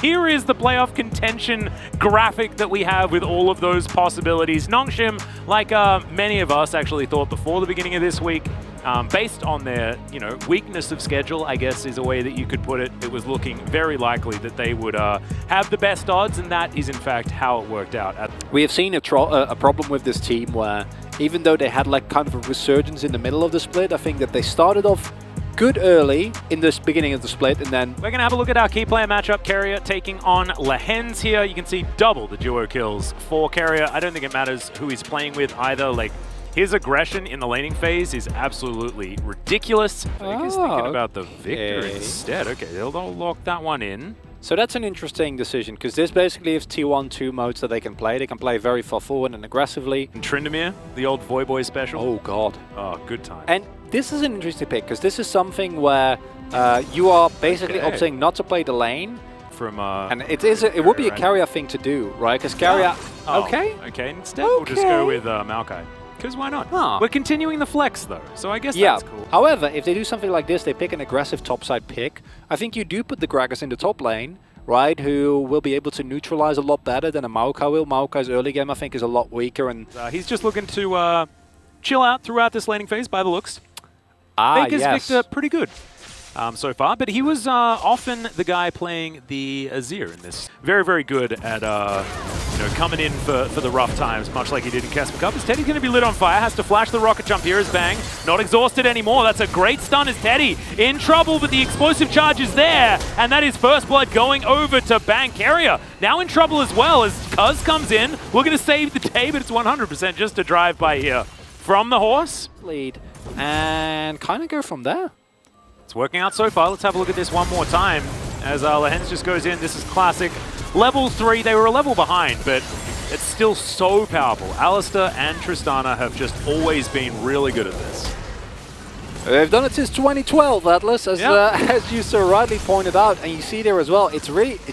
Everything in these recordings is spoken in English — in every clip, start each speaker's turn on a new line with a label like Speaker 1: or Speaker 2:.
Speaker 1: Here is the playoff contention graphic that we have with all of those possibilities. Nongshim, like many of us actually thought before the beginning of this week, based on their, weakness of schedule, I guess is a way that you could put it. It was looking very likely that they would have the best odds, and that is in fact how it worked out.
Speaker 2: We have seen a problem with this team where even though they had like kind of a resurgence in the middle of the split, I think that they started off good early in this beginning of the split, and then
Speaker 1: we're going to have a look at our key player matchup. Carrier taking on Lehens here. You can see double the duo kills for Carrier. I don't think it matters who he's playing with either. Like, his aggression in the laning phase is absolutely ridiculous. Faker's thinking about the Victor instead. Okay, they'll lock that one in.
Speaker 2: So that's an interesting decision, because this basically is T1 2 modes that they can play. They can play very far forward and aggressively.
Speaker 1: And Tryndamere, the old Voyboy special.
Speaker 2: Oh god.
Speaker 1: Oh, good time.
Speaker 2: And this is an interesting pick, because this is something where you are basically opting not to play the lane.
Speaker 1: And
Speaker 2: it would be a Carrier thing to do, right? Because Carrier... Okay,
Speaker 1: instead we'll just go with Maokai. Because why not? We're continuing the flex, though, so I guess that's cool.
Speaker 2: However, if they do something like this, they pick an aggressive topside pick. I think you do put the Gragas in the top lane, right, who will be able to neutralize a lot better than a Maokai will. Maokai's early game, I think, is a lot weaker. And
Speaker 1: he's just looking to chill out throughout this laning phase, by the looks. Faker's Victor, pretty good so far, but he was often the guy playing the Azir in this. Very, very good at coming in for the rough times, much like he did in Casper Cup. As Teddy's going to be lit on fire, has to flash the rocket jump here as Bang. Not exhausted anymore. That's a great stun as Teddy in trouble, but the explosive charge is there, and that is first blood going over to Bang. Carrier now in trouble as well as Cuz comes in. We're going to save the day, but it's 100% just a drive by here from the horse.
Speaker 2: Lead and kind of go from there.
Speaker 1: It's working out so far. Let's have a look at this one more time as Lehens just goes in. This is classic. Level 3, they were a level behind, but it's still so powerful. Alistar and Tristana have just always been really good at this.
Speaker 2: They've done it since 2012, Atlas, as you so rightly pointed out, and you see there as well. It's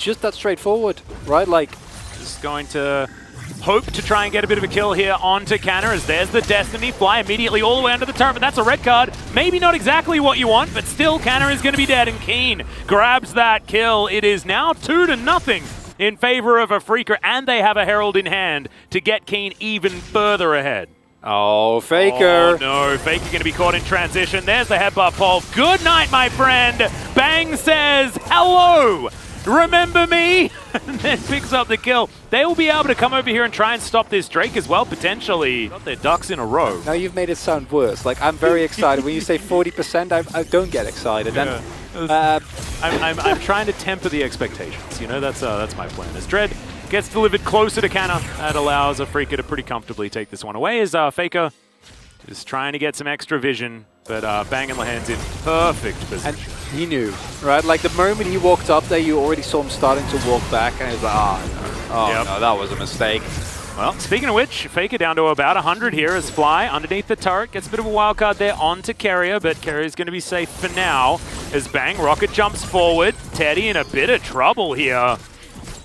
Speaker 2: just that straightforward, right? Like,
Speaker 1: just going to hope to try and get a bit of a kill here onto Canner, as there's the Destiny fly immediately all the way under the turret, but that's a red card. Maybe not exactly what you want, but still Canner is going to be dead, and Keen grabs that kill. It is now 2-0 in favor of a Freaker, and they have a Herald in hand to get Keen even further ahead.
Speaker 2: Oh, Faker.
Speaker 1: Oh, no. Faker going to be caught in transition. There's the headbutt pole. Good night, my friend. Bang says, hello. Remember me? And then picks up the kill. They will be able to come over here and try and stop this Drake as well, potentially. Got their ducks in a row.
Speaker 2: Now you've made it sound worse. Like, I'm very excited. When you say 40%, I don't get excited.
Speaker 1: Yeah. I'm trying to temper the expectations. That's my plan. As Dread gets delivered closer to Canna, that allows a Freaker to pretty comfortably take this one away. As Faker just trying to get some extra vision, but Bang and Lehens in perfect position.
Speaker 2: And he knew, right? Like, the moment he walked up there, you already saw him starting to walk back, and he was like, no, that was a mistake.
Speaker 1: Well, speaking of which, Faker down to about 100 here as Fly underneath the turret. Gets a bit of a wild card there onto Carrier, but Carrier's going to be safe for now as Bang rocket jumps forward. Teddy in a bit of trouble here.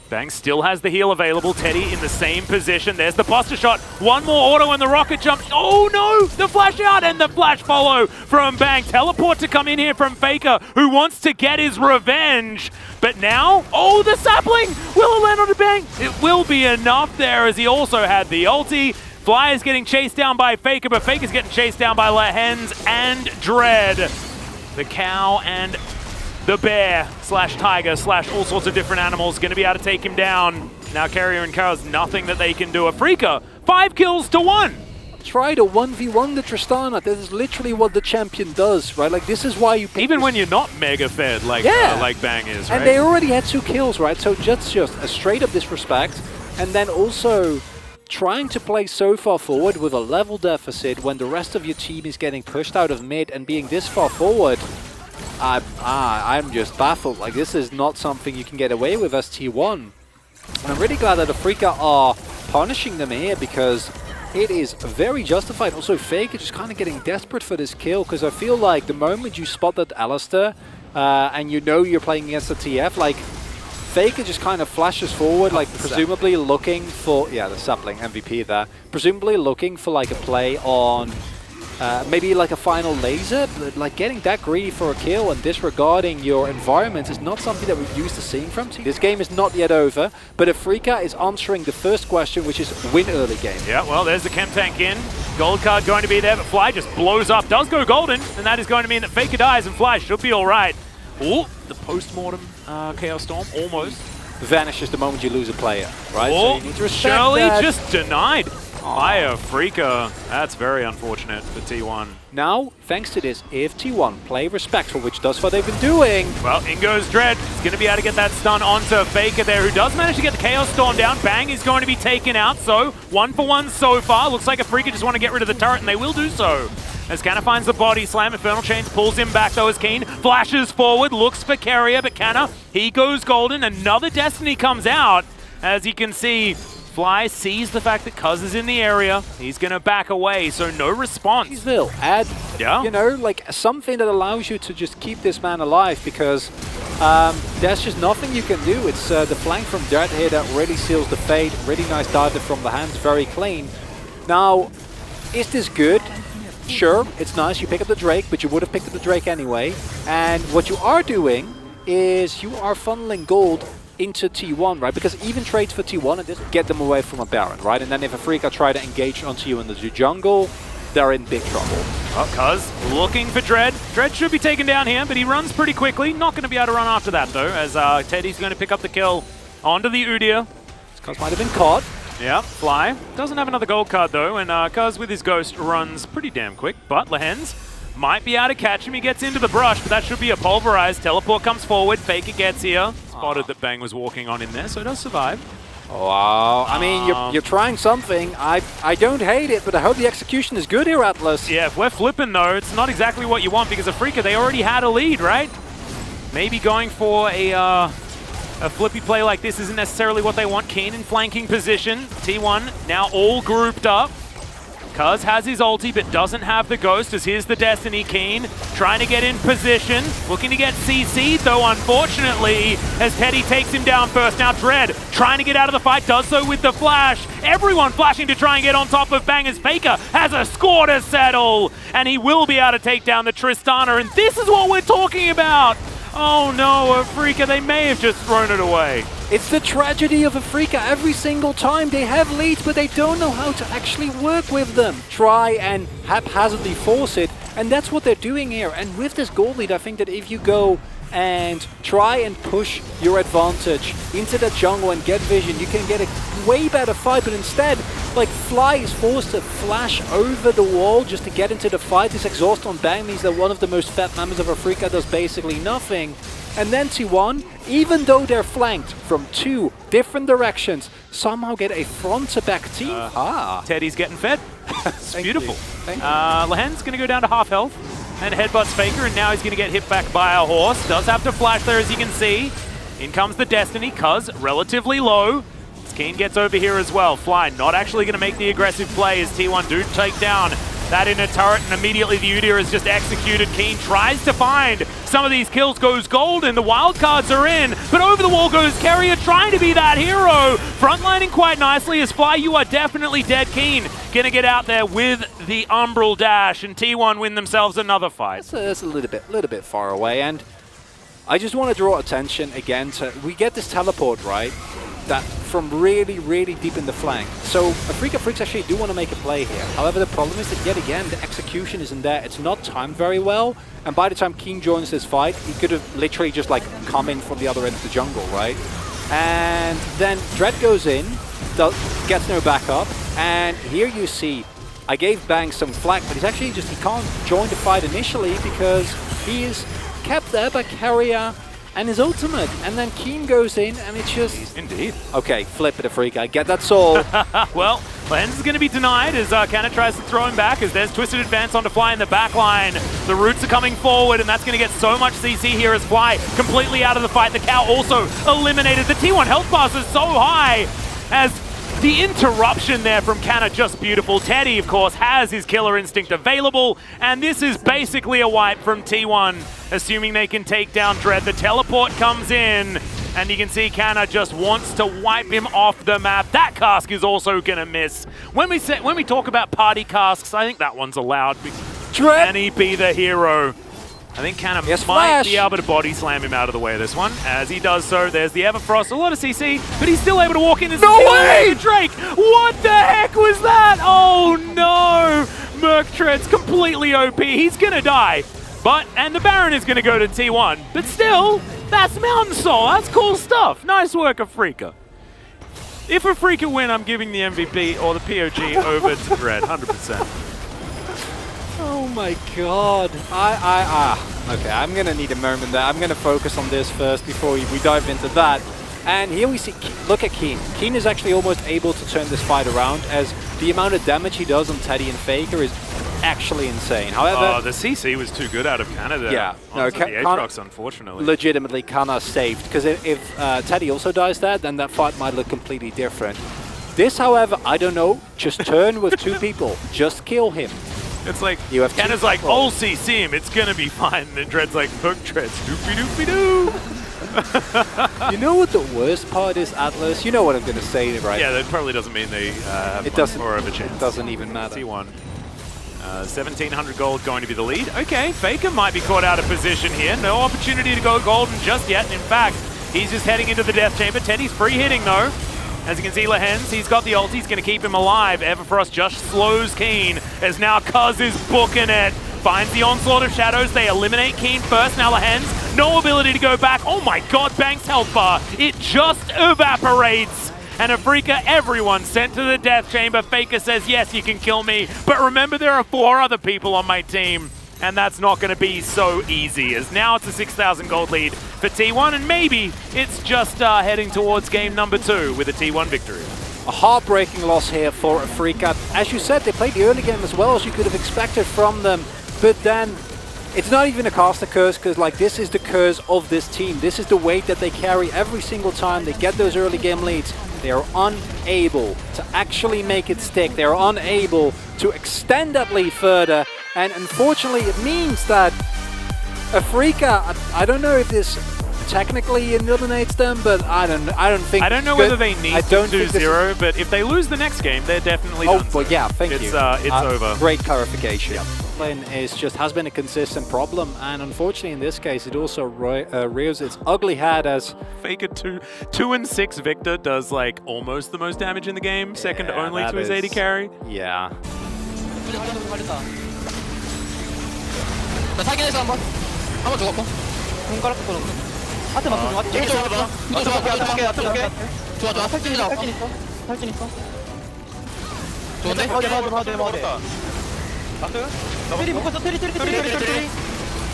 Speaker 1: Bang still has the heal available. Teddy in the same position. There's the buster shot. One more auto and the rocket jump. Oh no! The flash out and the flash follow from Bang. Teleport to come in here from Faker, who wants to get his revenge. But now, oh, the sapling! Will it land on the Bang? It will be enough there, as he also had the ulti. Fly is getting chased down by Faker, but Faker's getting chased down by Lehens and Dread. The cow and the bear slash tiger slash all sorts of different animals going to be able to take him down. Now Carrier and Carl's nothing that they can do. A Freaker, 5 kills to 1.
Speaker 2: Try to 1v1 the Tristana. This is literally what the champion does, right? Like, this is why you pick
Speaker 1: even when you're not mega fed like Bang is, right?
Speaker 2: And they already had 2 kills, right? So just a straight up disrespect, and then also trying to play so far forward with a level deficit when the rest of your team is getting pushed out of mid and being this far forward. I'm just baffled. Like, this is not something you can get away with as T1. And I'm really glad that the Freaker are punishing them here, because it is very justified. Also, Faker just kind of getting desperate for this kill, because I feel like the moment you spot that Alistar and you know you're playing against a TF, like, Faker just kind of flashes forward, like presumably looking for, the sapling MVP there, presumably looking for like a play on maybe like a final laser, but like getting that greedy for a kill and disregarding your environment is not something that we're used to seeing from teams. This game is not yet over, but Afrika is answering the first question, which is win early game.
Speaker 1: Yeah, well, there's the chem tank in. Gold card going to be there, but Fly just blows up, does go golden, and that is going to mean that Faker dies and Fly should be all right. Ooh, the post-mortem Chaos Storm almost
Speaker 2: vanishes the moment you lose a player, right?
Speaker 1: Oh,
Speaker 2: so you need to respect
Speaker 1: Shirley
Speaker 2: that.
Speaker 1: just denied by Afrika. That's very unfortunate for T1.
Speaker 2: Now, thanks to this, if T1 play respectful, which does what they've been doing.
Speaker 1: Well, in goes Dread. He's going to be able to get that stun onto Faker there, who does manage to get the Chaos Storm down. Bang is going to be taken out, so 1-for-1 so far. Looks like Afrika just want to get rid of the turret, and they will do so. As Canna finds the body slam, Infernal Chains pulls him back though as Keen flashes forward, looks for Carrier, but Canna, he goes golden. Another Destiny comes out. As you can see, Fly sees the fact that Cuz is in the area. He's going to back away, so no response.
Speaker 2: Please will add, you know, like something that allows you to just keep this man alive, because there's just nothing you can do. It's the flank from Dread here that really seals the fate. Really nice diver from the hands, very clean. Now, is this good? Sure, it's nice, you pick up the Drake, but you would have picked up the Drake anyway. And what you are doing is you are funneling gold into T1, right? Because even trades for T1 and this get them away from a Baron, right? And then if Afrika try to engage onto you in the jungle, they're in big trouble.
Speaker 1: Oh, Cuz looking for Dread. Dread should be taken down here, but he runs pretty quickly. Not going to be able to run after that though, as Teddy's going to pick up the kill onto the Udyr.
Speaker 2: Cuz might have been caught.
Speaker 1: Yeah, Fly. Doesn't have another gold card though, and Cuz with his Ghost runs pretty damn quick, but Lehens might be able to catch him. He gets into the brush, but that should be a pulverized. Teleport comes forward, Faker gets here. Spotted that Bang was walking on in there, so it does survive.
Speaker 2: Wow, I mean, you're trying something. I don't hate it, but I hope the execution is good here, Atlas.
Speaker 1: Yeah, if we're flipping though, it's not exactly what you want, because Afrika, they already had a lead, right? Maybe going for a flippy play like this isn't necessarily what they want. Keen in flanking position. T1 now all grouped up. Cuz has his ulti but doesn't have the Ghost, as here's the Destiny. Keen trying to get in position. Looking to get CC'd though, unfortunately, as Teddy takes him down first. Now Dread trying to get out of the fight, does so with the flash. Everyone flashing to try and get on top of Bang, as Faker has a score to settle. And he will be able to take down the Tristana, and this is what we're talking about. Oh no, Afrika, they may have just thrown it away.
Speaker 2: It's the tragedy of Afrika. Every single time they have leads, but they don't know how to actually work with them. Try and haphazardly force it, and that's what they're doing here. And with this gold lead, I think that if you go and try and push your advantage into the jungle and get vision, you can get a way better fight, but instead, like, Fly is forced to flash over the wall just to get into the fight. This exhaust on Bang means that one of the most fat members of Afrika does basically nothing. And then T1, even though they're flanked from two different directions, somehow get a front-to-back team.
Speaker 1: Teddy's getting fed. It's beautiful.
Speaker 2: Lehen's
Speaker 1: going to go down to half health and headbutts Faker, and now he's going to get hit back by a horse. Does have to flash there, as you can see. In comes the Destiny, Cuz relatively low. Keen gets over here as well. Fly not actually going to make the aggressive play, as T1 do take down that inner turret, and immediately the Udyr is just executed. Keen tries to find some of these kills, goes golden, the wild cards are in, but over the wall goes Carrier, trying to be that hero. Frontlining quite nicely, as Fly, you are definitely dead. Keen gonna get out there with the Umbral dash, and T1 win themselves another fight.
Speaker 2: That's a little bit far away, and I just want to draw attention again to, we get this teleport, right? That from really, really deep in the flank. So Afrika Freaks actually do want to make a play here. However, the problem is that yet again, the execution isn't there. It's not timed very well. And by the time Keen joins this fight, he could have literally just like come in from the other end of the jungle, right? And then Dread goes in, gets no backup. And here you see, I gave Bang some flack, but he's actually just, he can't join the fight initially because he is kept there by Carrier and his ultimate, and then Keen goes in, and it's just...
Speaker 1: Indeed.
Speaker 2: Okay, flip it, Afrika. I get that soul.
Speaker 1: Well, Lens is going to be denied as Canna tries to throw him back, as there's Twisted Advance onto Fly in the back line. The roots are coming forward, and that's going to get so much CC here as Fly completely out of the fight. The cow also eliminated. The T1 health bar is so high, as the interruption there from Canna, just beautiful. Teddy, of course, has his killer instinct available, and this is basically a wipe from T1, assuming they can take down Dread. The teleport comes in, And you can see Canna just wants to wipe him off the map. That cask is also going to miss. When we talk about party casks, I think that one's allowed. Can he be the hero? I think Canna might be able to body slam him out of the way of this one. As he does so, there's the Everfrost, a lot of CC, but he's still able to walk in. No way! Drake! What the heck was that? Oh no! Merktread's completely OP. He's gonna die. And the Baron is gonna go to T1. But still, that's Mountain Soul. That's cool stuff. Nice work, Afrika. If Afrika win, I'm giving the MVP or the POG over to Dread, 100%.
Speaker 2: Oh my god. Okay, I'm gonna need a moment there. I'm gonna focus on this first before we dive into that. And here we see, look at Keen. Keen is actually almost able to turn this fight around, as the amount of damage he does on Teddy and Faker is actually insane. However,
Speaker 1: the CC was too good out of Canada.
Speaker 2: Yeah,
Speaker 1: no, the Aatrox, unfortunately.
Speaker 2: Legitimately, Canna saved, because if Teddy also dies there, then that fight might look completely different. This, however, I don't know. Just turn with 2 people. Just kill him.
Speaker 1: It's like, Canna's like, I'll CC him, it's gonna be fine. And then Dread's like, Merktread, doopy-doopy-doo.
Speaker 2: You know what the worst part is, Atlas? You know what I'm gonna say, right?
Speaker 1: Yeah, that probably doesn't mean they have more of a chance.
Speaker 2: It doesn't even matter.
Speaker 1: T1. 1,700 gold going to be the lead. Okay, Faker might be caught out of position here. No opportunity to go golden just yet. In fact, he's just heading into the death chamber. Teddy's free hitting though. As you can see, Lehens, he's got the ult, he's going to keep him alive. Everfrost just slows Keen, as now Cuz is booking it. Finds the onslaught of shadows, they eliminate Keen first. Now Lehens, no ability to go back. Oh my god, Bang's health bar, it just evaporates. And Afrika, everyone sent to the death chamber. Faker says, yes, you can kill me, but remember there are 4 other people on my team. And that's not going to be so easy, as now it's a 6,000 gold lead for T1, and maybe it's just heading towards game number 2 with a T1 victory.
Speaker 2: A heartbreaking loss here for Afrika. As you said, they played the early game as well as you could have expected from them, but then it's not even a caster curse, because like this is the curse of this team. This is the weight that they carry every single time they get those early game leads. They are unable to actually make it stick. They are unable to extend that lead further. And unfortunately, it means that Afrika, I don't know if this technically eliminates them, but I don't know
Speaker 1: whether they need to do 0, but if they lose the next game, they're definitely done.
Speaker 2: Oh, but yeah, thank you.
Speaker 1: It's over.
Speaker 2: Great clarification. Yep. Is has been a consistent problem, and unfortunately in this case it also rears its ugly head as
Speaker 1: Faker 2 and 6 Victor does like almost the most damage in the game, second only to his AD carry.
Speaker 2: Yeah.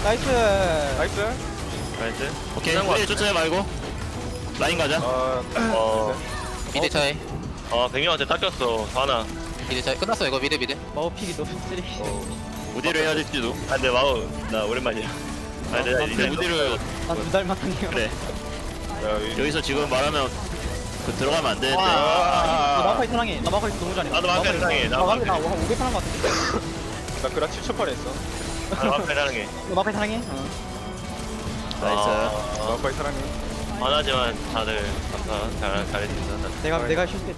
Speaker 3: 나이스. 오케이. 우리 쫓아내 말고 라인 가자. 미드 차이. 백령한테 닦였어. 하나. 미드 차이 끝났어 이거 미드. 마우 픽이 너무 세리. 무디로 해야 될지도. 근데 마우 나 오랜만이야. 내가 이제 무디로 한 2달 만이요. 그래. 여기서 지금 말하면 들어가면 안 되는데.
Speaker 4: 나 마우카이 사랑해. 나 마우카이 너무 잘해.
Speaker 3: 나도 마우카이 사랑해.
Speaker 4: 나 500 사는 거 같은데.
Speaker 5: 나 그락 7초팔 했어.
Speaker 3: 나도 마우카이 사랑해.
Speaker 4: 너 마우카이 사랑해?
Speaker 3: 나이스.
Speaker 5: 마우카이 사랑해.
Speaker 3: 하나지만 다들 감사 잘해주셔서
Speaker 4: 내가 해줄게.